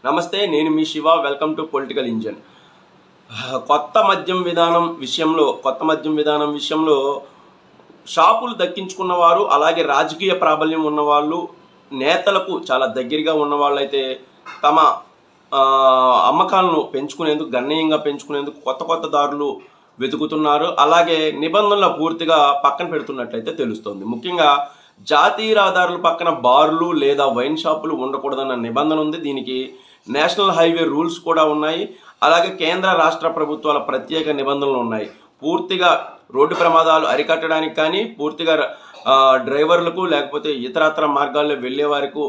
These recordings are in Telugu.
నమస్తే, నేను మీ Shiva. Welcome to political engine. కొత్త మద్యం విధానం విషయంలో షాపులు దక్కించుకున్న వారు, అలాగే రాజకీయ ప్రాబల్యం ఉన్నవాళ్ళు, నేతలకు చాలా దగ్గరగా ఉన్నవాళ్ళైతే తమ అమ్మకాలను పెంచుకునేందుకు, గణనీయంగా పెంచుకునేందుకు కొత్త దారులు వెతుకుతున్నారు. అలాగే నిబంధనలు పూర్తిగా పక్కన పెడుతున్నట్లయితే తెలుస్తోంది. ముఖ్యంగా జాతీయ రహదారుల పక్కన బార్లు లేదా వైన్ షాపులు ఉండకూడదన్న నిబంధన ఉంది. దీనికి నేషనల్ హైవే రూల్స్ కూడా ఉన్నాయి. అలాగే కేంద్ర రాష్ట్ర ప్రభుత్వాల ప్రత్యేక నిబంధనలు ఉన్నాయి. పూర్తిగా రోడ్డు ప్రమాదాలు అరికట్టడానికి కానీ, పూర్తిగా డ్రైవర్లకు లేకపోతే ఇతరత్ర మార్గాల్లో వెళ్ళే వారికి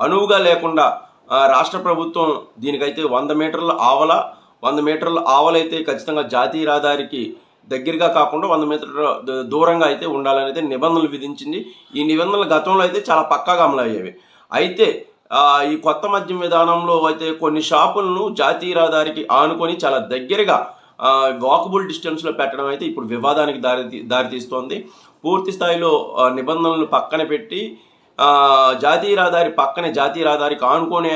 అనువుగా లేకుండా రాష్ట్ర ప్రభుత్వం దీనికైతే 100 మీటర్ల ఆవలైతే ఖచ్చితంగా జాతీయ రహదారికి దగ్గరగా కాకుండా 100 మీటర్ల దూరంగా అయితే ఉండాలనేది నిబంధనలు విధించింది. ఈ నిబంధనలు గతంలో అయితే చాలా పక్కాగా అమలు అయ్యేవి. అయితే ఈ కొత్త మద్యం విధానంలో అయితే కొన్ని షాపులను జాతీయ రహదారికి ఆనుకొని చాలా దగ్గరగా వాకబుల్ డిస్టెన్స్లో పెట్టడం అయితే ఇప్పుడు వివాదానికి దారితీస్తోంది. పూర్తి స్థాయిలో నిబంధనలు పక్కన పెట్టి జాతీయ రహదారికి ఆనుకొని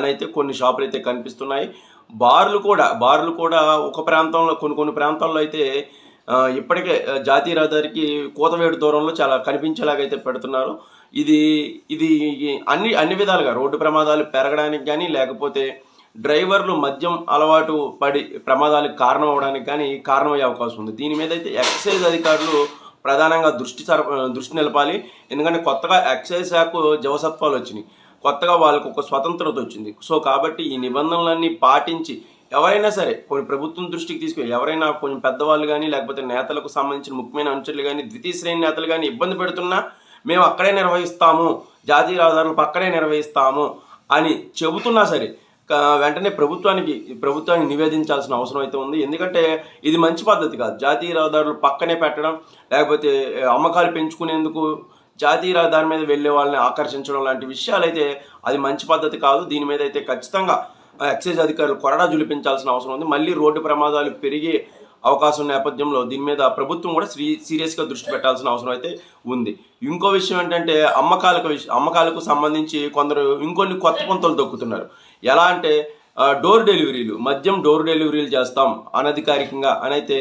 అయితే కొన్ని షాపులు అయితే కనిపిస్తున్నాయి. బార్లు కూడా ఒక ప్రాంతంలో కొన్ని ప్రాంతాల్లో అయితే ఇప్పటికే జాతీయ రహదారికి కూతవేటు దూరంలో చాలా కనిపించేలాగైతే పెడుతున్నారు. ఇది అన్ని విధాలుగా రోడ్డు ప్రమాదాలు పెరగడానికి కానీ, లేకపోతే డ్రైవర్లు మద్యం అలవాటు పడి ప్రమాదాలకు కారణం అవడానికి కానీ కారణమయ్యే అవకాశం ఉంది. దీని మీద అయితే ఎక్సైజ్ అధికారులు ప్రధానంగా దృష్టి నిలపాలి. ఎందుకంటే కొత్తగా ఎక్సైజ్ శాఖ జవసత్వాలు వచ్చినాయి, కొత్తగా వాళ్ళకు ఒక స్వతంత్రత వచ్చింది. సో కాబట్టి ఈ నిబంధనలన్నీ పాటించి ఎవరైనా సరే కొన్ని ప్రభుత్వం దృష్టికి తీసుకుని ఎవరైనా కొంచెం పెద్దవాళ్ళు కానీ, లేకపోతే నేతలకు సంబంధించిన ముఖ్యమైన అనుచరులు కానీ, ద్వితీయ శ్రేణి నేతలు కానీ ఇబ్బంది పెడుతున్నా మేము అక్కడే నిర్వహిస్తాము, జాతీయ రహదారులు పక్కనే నిర్వహిస్తాము అని చెబుతున్నా సరే వెంటనే ప్రభుత్వానికి నివేదించాల్సిన అవసరం అయితే ఉంది. ఎందుకంటే ఇది మంచి పద్ధతి కాదు. జాతీయ రహదారులు పక్కనే పెట్టడం, లేకపోతే అమ్మకాలు పెంచుకునేందుకు జాతీయ రహదారి మీద వెళ్ళే వాళ్ళని ఆకర్షించడం లాంటి విషయాలు అయితే అది మంచి పద్ధతి కాదు. దీని మీద అయితే ఖచ్చితంగా ఎక్సైజ్ అధికారులు కొరడా జులిపించాల్సిన అవసరం ఉంది. మళ్ళీ రోడ్డు ప్రమాదాలు పెరిగే అవకాశం నేపథ్యంలో దీని మీద ప్రభుత్వం కూడా సీరియస్గా దృష్టి పెట్టాల్సిన అవసరం అయితే ఉంది. ఇంకో విషయం ఏంటంటే అమ్మకాలకు సంబంధించి కొందరు ఇంకొన్ని కొత్త పొంతలు దొక్కుతున్నారు. ఎలా అంటే మద్యం డోర్ డెలివరీలు చేస్తాం అనధికారికంగా అని అయితే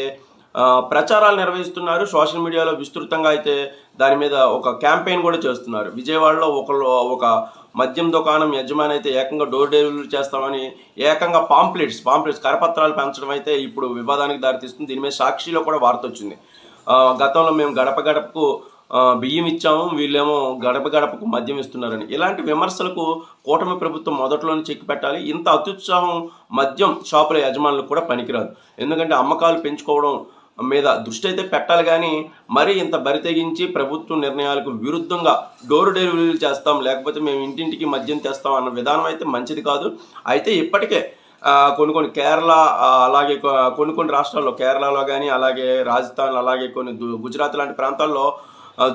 ప్రచారాలు నిర్వహిస్తున్నారు. సోషల్ మీడియాలో విస్తృతంగా అయితే దాని మీద ఒక క్యాంపెయిన్ కూడా చేస్తున్నారు. విజయవాడలో ఒక మద్యం దుకాణం యజమాని అయితే ఏకంగా డోర్ డెలివరీ చేస్తామని ఏకంగా పాంప్లెట్స్ కరపత్రాలు పెంచడం అయితే ఇప్పుడు వివాదానికి దారితీస్తుంది. దీని మీద సాక్షిలో కూడా వార్త వచ్చింది. గతంలో మేము గడప గడపకు బియ్యం ఇచ్చాము, వీళ్ళేమో గడపకు మద్యం ఇస్తున్నారని. ఇలాంటి విమర్శలకు కూటమి ప్రభుత్వం మొదట్లోనే చెక్కి పెట్టాలి. ఇంత అత్యుత్సాహం మద్యం షాపుల యజమానులకు కూడా పనికిరాదు. ఎందుకంటే అమ్మకాలు పెంచుకోవడం మీద దృష్టి అయితే పెట్టాలి, కానీ మరీ ఇంత బరితెగించి ప్రభుత్వ నిర్ణయాలకు విరుద్ధంగా డోర్ డెలివరీలు చేస్తాం, లేకపోతే మేము ఇంటింటికి మద్యం తెస్తాం అన్న విధానం అయితే మంచిది కాదు. అయితే ఇప్పటికే కొన్ని కేరళ, అలాగే కొన్ని రాష్ట్రాల్లో, కేరళలో కానీ, అలాగే రాజస్థాన్, అలాగే కొన్ని గుజరాత్ లాంటి ప్రాంతాల్లో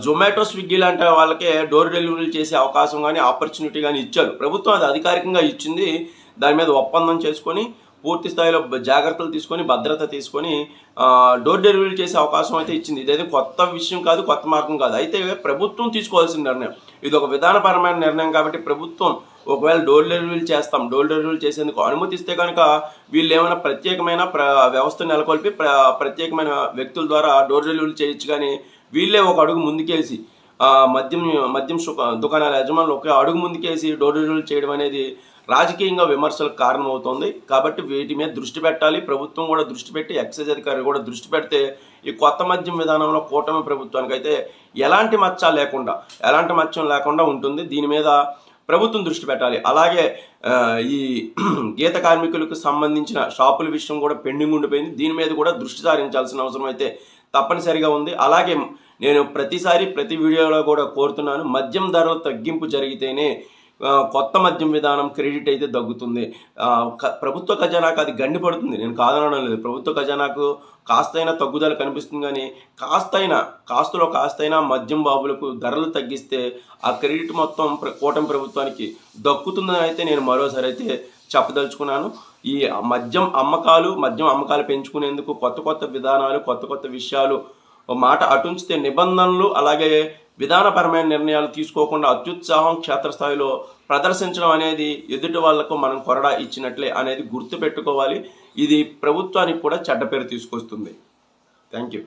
జొమాటో, స్విగ్గీ లాంటి వాళ్ళకే డోర్ డెలివరీలు చేసే అవకాశం కానీ, ఆపర్చునిటీ కానీ ఇచ్చారు. ప్రభుత్వం అది అధికారికంగా ఇచ్చింది. దాని మీద ఒప్పందం చేసుకొని పూర్తి స్థాయిలో జాగ్రత్తలు తీసుకొని, భద్రత తీసుకొని డోర్ డెలివరీ చేసే అవకాశం అయితే ఇచ్చింది. ఇదైతే కొత్త విషయం కాదు, కొత్త మార్గం కాదు. అయితే ప్రభుత్వం తీసుకోవాల్సిన నిర్ణయం, ఇది ఒక విధానపరమైన నిర్ణయం. కాబట్టి ప్రభుత్వం ఒకవేళ డోర్ డెలివరీలు చేసేందుకు అనుమతిస్తే కనుక వీళ్ళు ఏమైనా ప్రత్యేకమైన వ్యవస్థ నెలకొల్పి ప్రత్యేకమైన వ్యక్తుల ద్వారా డోర్ డెలివరీ చేయొచ్చు. కానీ వీళ్ళే ఒక అడుగు ముందుకేసి మద్యం దుకాణాల యజమానులు ఒక అడుగు ముందుకేసి డోర్ డెలివరీ చేయడం అనేది రాజకీయంగా విమర్శలకు కారణమవుతోంది. కాబట్టి వీటి మీద దృష్టి పెట్టాలి. ప్రభుత్వం కూడా దృష్టి పెట్టి, ఎక్సైజ్ అధికారులు కూడా దృష్టి పెడితే ఈ కొత్త మద్యం విధానంలో కూటమి ప్రభుత్వానికి అయితే ఎలాంటి మచ్చం లేకుండా ఉంటుంది. దీని మీద ప్రభుత్వం దృష్టి పెట్టాలి. అలాగే ఈ గీత కార్మికులకు సంబంధించిన షాపుల విషయం కూడా పెండింగ్ ఉండిపోయింది. దీని మీద కూడా దృష్టి సారించాల్సిన అవసరం అయితే తప్పనిసరిగా ఉంది. అలాగే నేను ప్రతి వీడియోలో కూడా కోరుతున్నాను, మద్యం ధరల తగ్గింపు జరిగితేనే కొత్త మద్యం విధానం క్రెడిట్ అయితే తగ్గుతుంది. ప్రభుత్వ ఖజానాకు అది గండిపడుతుంది, నేను కాదనడం లేదు. ప్రభుత్వ ఖజానాకు కాస్తైనా తగ్గుదల కనిపిస్తుంది, కానీ కాస్తైనా మద్యం బాబులకు ధరలు తగ్గిస్తే ఆ క్రెడిట్ మొత్తం కూటమి ప్రభుత్వానికి దక్కుతుందని అయితే నేను మరోసారి అయితే చెప్పదలుచుకున్నాను. ఈ మద్యం అమ్మకాలు పెంచుకునేందుకు కొత్త విధానాలు, కొత్త విషయాలు మాట అటుంచితే నిబంధనలు, అలాగే విధానపరమైన నిర్ణయాలు తీసుకోకుండా అత్యుత్సాహం క్షేత్రస్థాయిలో ప్రదర్శించడం అనేది ఎదుటి వాళ్లకు మనం కొరడా ఇచ్చినట్లే అనేది గుర్తుపెట్టుకోవాలి. ఇది ప్రభుత్వానికి కూడా చెడ్డ పేరు తీసుకొస్తుంది. Thank you.